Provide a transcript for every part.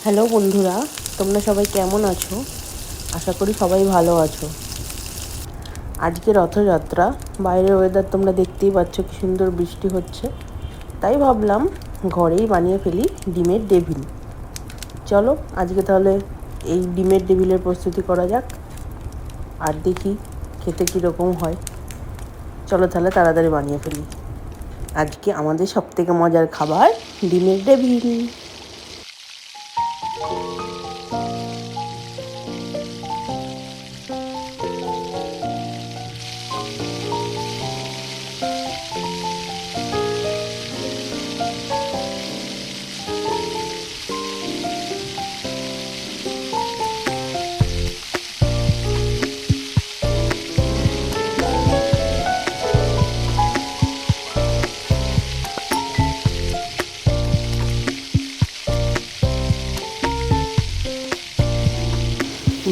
Hello বন্ধুরা, তোমরা সবাই কেমন আছো? আশা করি সবাই ভালো আছো। আজকে রথযাত্রা, বাইরের ওয়েদার তোমরা দেখতেই পাচ্ছ, কি সুন্দর বৃষ্টি হচ্ছে। তাই ভাবলাম ঘরেই বানিয়ে ফেলি ডিমের ডেভিল। চলো আজকে তাহলে এই ডিমের ডেভিলের প্রস্তুতি করা যাক, আর দেখি খেতে কীরকম হয়। চলো তাহলে তাড়াতাড়ি বানিয়ে ফেলি। আজকে আমাদের সবথেকে মজার খাবার ডিমের ডেভিল।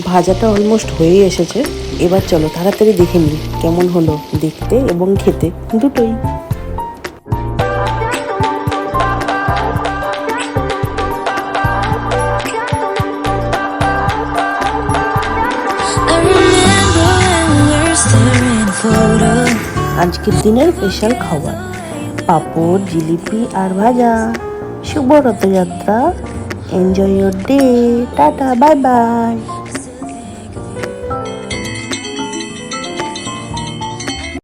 ভাজাটা অলমোস্ট হয়েই এসেছে। এবার চলো তাড়াতাড়ি দেখে নিই কেমন হলো দেখতে এবং খেতে দুটোই। আজকের দিনের স্পেশাল খাবার পাঁপড়, জিলিপি আর ভাজা। শুভ Rathyatra. Enjoy your day. Tata, bye by.